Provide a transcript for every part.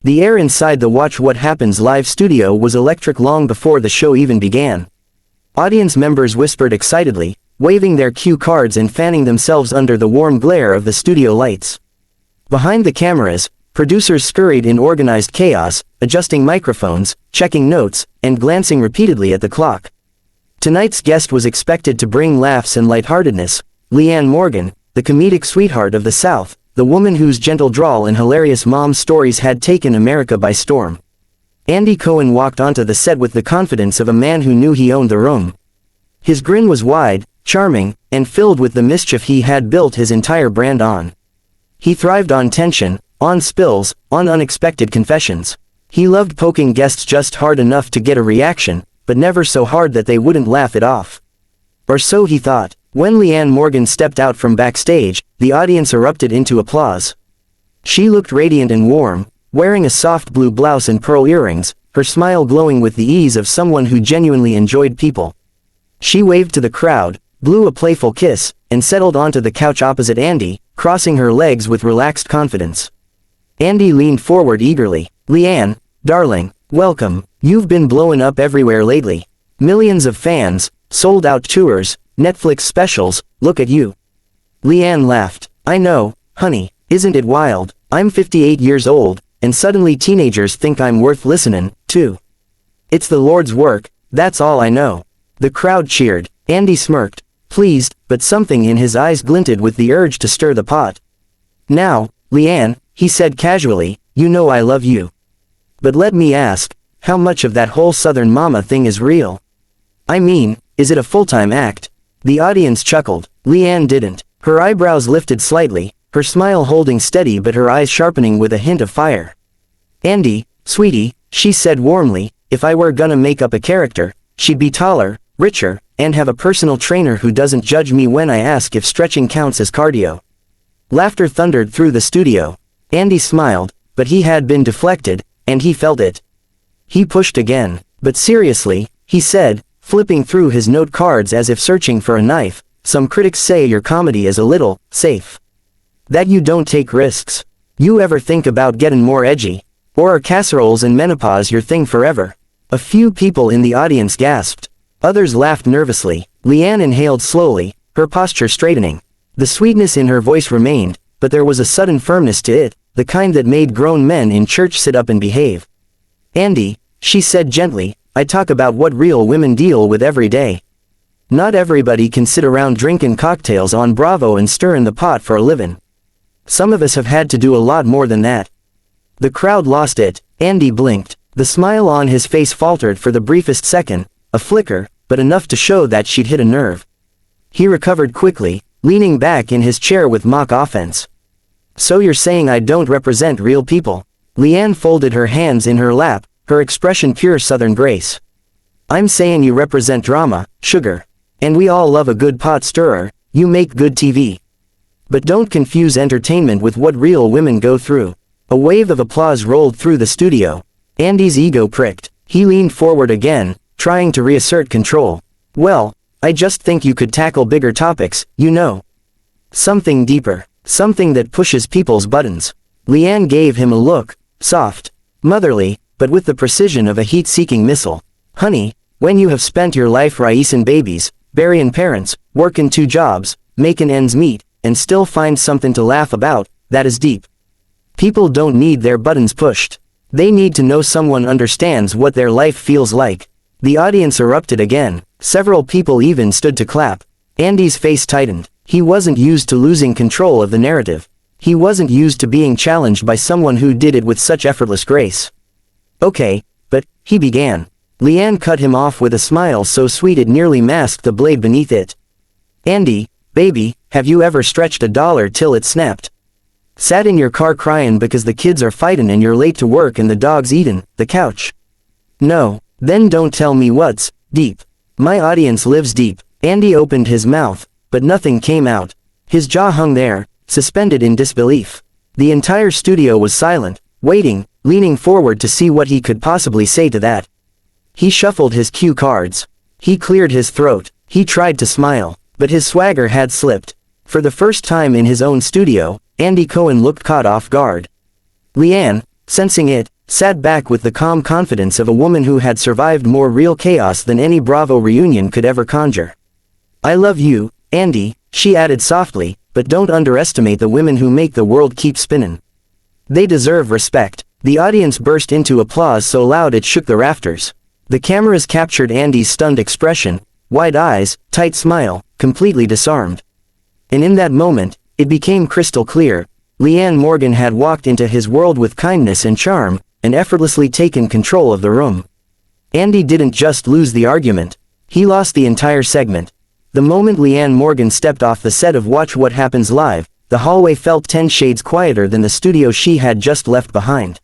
The air inside the Watch What Happens live studio was electric long before the show even began. Audience members whispered excitedly, waving their cue cards and fanning themselves under the warm glare of the studio lights. Behind the cameras, producers scurried in organized chaos, adjusting microphones, checking notes, and glancing repeatedly at the clock. Tonight's guest was expected to bring laughs and lightheartedness. Leanne Morgan, the comedic sweetheart of the South, the woman whose gentle drawl and hilarious mom stories had taken America by storm. Andy Cohen walked onto the set with the confidence of a man who knew he owned the room. His grin was wide, charming, and filled with the mischief he had built his entire brand on. He thrived on tension, on spills, on unexpected confessions. He loved poking guests just hard enough to get a reaction, but never so hard that they wouldn't laugh it off. Or so he thought. When Leanne Morgan stepped out from backstage, the audience erupted into applause. She looked radiant and warm, wearing a soft blue blouse and pearl earrings, her smile glowing with the ease of someone who genuinely enjoyed people. She waved to the crowd, blew a playful kiss, and settled onto the couch opposite Andy, crossing her legs with relaxed confidence. Andy leaned forward eagerly. "Leanne, darling, welcome. You've been blowing up everywhere lately. Millions of fans, sold-out tours, Netflix specials, look at you." Leanne laughed. "I know, honey, isn't it wild? I'm 58 years old, and suddenly teenagers think I'm worth listening to. It's the Lord's work, that's all I know." The crowd cheered. Andy smirked, pleased, but something in his eyes glinted with the urge to stir the pot. "Now, Leanne," he said casually, "you know I love you. But let me ask, how much of that whole Southern mama thing is real? I mean, is it a full-time act?" The audience chuckled. Leanne didn't. Her eyebrows lifted slightly, her smile holding steady but her eyes sharpening with a hint of fire. "Andy, sweetie," she said warmly, "if I were gonna make up a character, she'd be taller, richer, and have a personal trainer who doesn't judge me when I ask if stretching counts as cardio." Laughter thundered through the studio. Andy smiled, but he had been deflected, and he felt it. He pushed again. "But seriously," he said, flipping through his note cards as if searching for a knife, "some critics say your comedy is a little safe. That you don't take risks. You ever think about getting more edgy? Or are casseroles and menopause your thing forever?" A few people in the audience gasped. Others laughed nervously. Leanne inhaled slowly, her posture straightening. The sweetness in her voice remained, but there was a sudden firmness to it, the kind that made grown men in church sit up and behave. "Andy," she said gently, "I talk about what real women deal with every day. Not everybody can sit around drinking cocktails on Bravo and stirring the pot for a living. Some of us have had to do a lot more than that." The crowd lost it. Andy blinked. The smile on his face faltered for the briefest second, a flicker, but enough to show that she'd hit a nerve. He recovered quickly, leaning back in his chair with mock offense. "So you're saying I don't represent real people?" Leanne folded her hands in her lap, her expression pure Southern grace. "I'm saying you represent drama, sugar. And we all love a good pot stirrer, you make good TV. But don't confuse entertainment with what real women go through." A wave of applause rolled through the studio. Andy's ego pricked. He leaned forward again, trying to reassert control. "Well, I just think you could tackle bigger topics, you know. Something deeper. Something that pushes people's buttons." Leanne gave him a look, soft, motherly, but with the precision of a heat-seeking missile. "Honey, when you have spent your life raising babies, burying parents, working 2 jobs, making ends meet, and still find something to laugh about, that is deep. People don't need their buttons pushed. They need to know someone understands what their life feels like." The audience erupted again. Several people even stood to clap. Andy's face tightened. He wasn't used to losing control of the narrative. He wasn't used to being challenged by someone who did it with such effortless grace. "Okay, but," he began. Leanne cut him off with a smile so sweet it nearly masked the blade beneath it. "Andy, baby, have you ever stretched $1 till it snapped? Sat in your car crying because the kids are fighting and you're late to work and the dog's eating the couch? No, then don't tell me what's deep. My audience lives deep." Andy opened his mouth, but nothing came out. His jaw hung there, suspended in disbelief. The entire studio was silent, waiting, leaning forward to see what he could possibly say to that. He shuffled his cue cards. He cleared his throat. He tried to smile, but his swagger had slipped. For the first time in his own studio, Andy Cohen looked caught off guard. Leanne, sensing it, sat back with the calm confidence of a woman who had survived more real chaos than any Bravo reunion could ever conjure. "I love you, Andy," she added softly, "but don't underestimate the women who make the world keep spinning. They deserve respect." The audience burst into applause so loud it shook the rafters. The cameras captured Andy's stunned expression, wide eyes, tight smile, completely disarmed. And in that moment, it became crystal clear. Leanne Morgan had walked into his world with kindness and charm, and effortlessly taken control of the room. Andy didn't just lose the argument. He lost the entire segment. The moment Leanne Morgan stepped off the set of Watch What Happens Live, the hallway felt 10 shades quieter than the studio she had just left behind.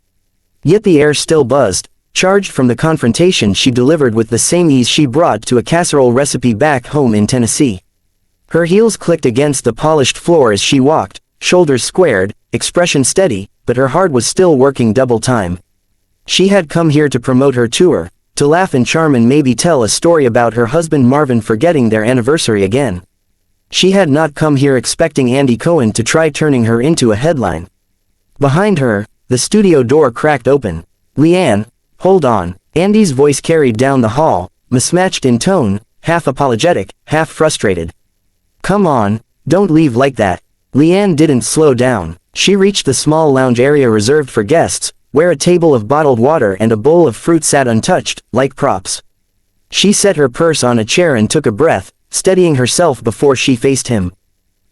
Yet the air still buzzed, charged from the confrontation she delivered with the same ease she brought to a casserole recipe back home in Tennessee. Her heels clicked against the polished floor as she walked, shoulders squared, expression steady, but her heart was still working double time. She had come here to promote her tour, to laugh and charm and maybe tell a story about her husband Marvin forgetting their anniversary again. She had not come here expecting Andy Cohen to try turning her into a headline. Behind her, the studio door cracked open. "Leanne, hold on." Andy's voice carried down the hall, mismatched in tone, half apologetic, half frustrated. "Come on, don't leave like that." Leanne didn't slow down. She reached the small lounge area reserved for guests, where a table of bottled water and a bowl of fruit sat untouched, like props. She set her purse on a chair and took a breath, steadying herself before she faced him.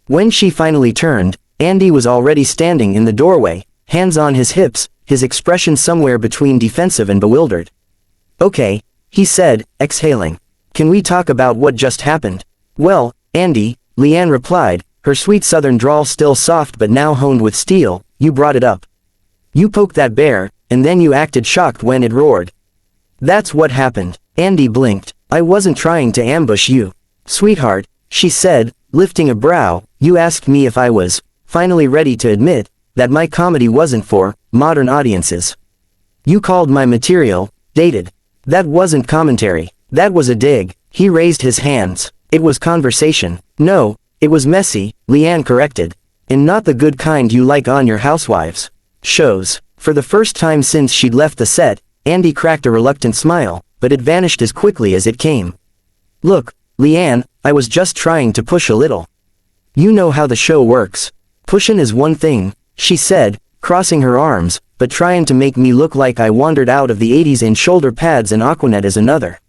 When she finally turned, Andy was already standing in the doorway, hands on his hips, his expression somewhere between defensive and bewildered. "Okay," he said, exhaling. "Can we talk about what just happened?" "Well, Andy," Leanne replied, her sweet southern drawl still soft but now honed with steel, "you brought it up. You poked that bear, and then you acted shocked when it roared. That's what happened." Andy blinked. "I wasn't trying to ambush you. Sweetheart," she said, lifting a brow, "you asked me if I was finally ready to admit that my comedy wasn't for modern audiences. You called my material dated. That wasn't commentary. That was a dig." He raised his hands. "It was conversation." "No, it was messy," Leanne corrected. "And not the good kind you like on your housewives shows." For the first time since she'd left the set, Andy cracked a reluctant smile, but it vanished as quickly as it came. "Look, Leanne, I was just trying to push a little. You know how the show works. Pushin' is one thing," she said, crossing her arms, "but trying to make me look like I wandered out of the 80s in shoulder pads and Aquanet is another."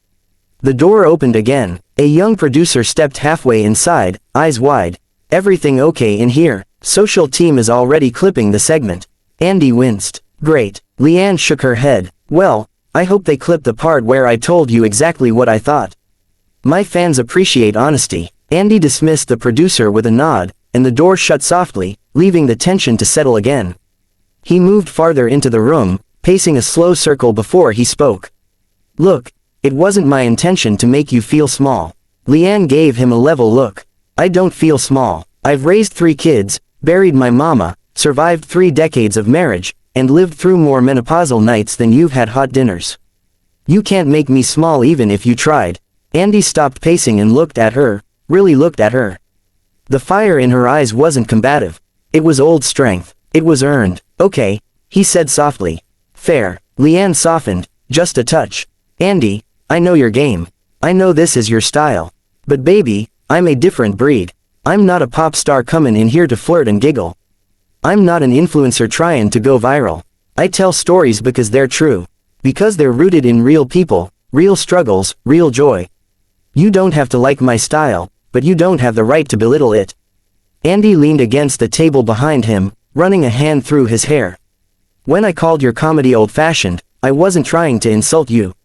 The door opened again. A young producer stepped halfway inside, eyes wide. "Everything okay in here? Social team is already clipping the segment." Andy winced. "Great." Leanne shook her head. "Well, I hope they clip the part where I told you exactly what I thought. My fans appreciate honesty." Andy dismissed the producer with a nod, and the door shut softly, leaving the tension to settle again. He moved farther into the room, pacing a slow circle before he spoke. "Look, it wasn't my intention to make you feel small." Leanne gave him a level look. "I don't feel small. I've raised 3 kids, buried my mama, survived 3 decades of marriage, and lived through more menopausal nights than you've had hot dinners. You can't make me small even if you tried." Andy stopped pacing and looked at her, really looked at her. The fire in her eyes wasn't combative. It was old strength. It was earned. "Okay," he said softly. "Fair." Leanne softened, just a touch. "Andy, I know your game. I know this is your style. But baby, I'm a different breed. I'm not a pop star comin' in here to flirt and giggle. I'm not an influencer trying to go viral. I tell stories because they're true. Because they're rooted in real people, real struggles, real joy. You don't have to like my style, but you don't have the right to belittle it." Andy leaned against the table behind him, running a hand through his hair. "When I called your comedy old-fashioned, I wasn't trying to insult you.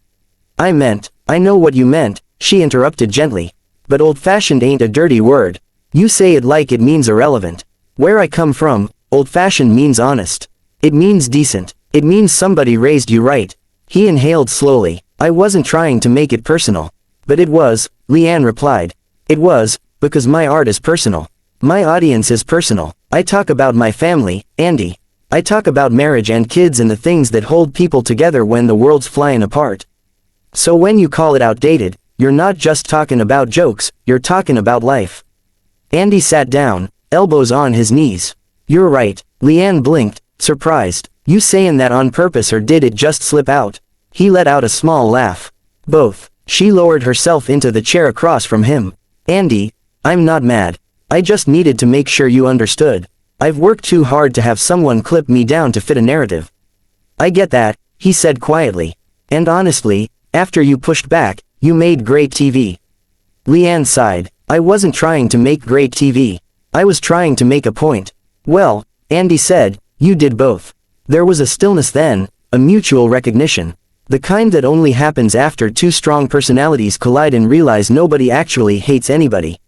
I know what you meant," she interrupted gently. "But old-fashioned ain't a dirty word. You say it like it means irrelevant. Where I come from, old-fashioned means honest. It means decent. It means somebody raised you right." He inhaled slowly. "I wasn't trying to make it personal. But it was," Leanne replied. "It was, because my art is personal. My audience is personal. I talk about my family, Andy. I talk about marriage and kids and the things that hold people together when the world's flying apart. So when you call it outdated, you're not just talking about jokes, you're talking about life." Andy sat down, elbows on his knees. "You're right." Leanne blinked, surprised. You saying that on purpose or did it just slip out? He let out a small laugh. Both. She lowered herself into the chair across from him. Andy, I'm not mad. I just needed to make sure you understood. I've worked too hard to have someone clip me down to fit a narrative. I get that, he said quietly. And honestly, after you pushed back, you made great TV. Leanne sighed. I wasn't trying to make great TV. I was trying to make a point. Well, Andy said, you did both. There was a stillness then, a mutual recognition. The kind that only happens after two strong personalities collide and realize nobody actually hates anybody.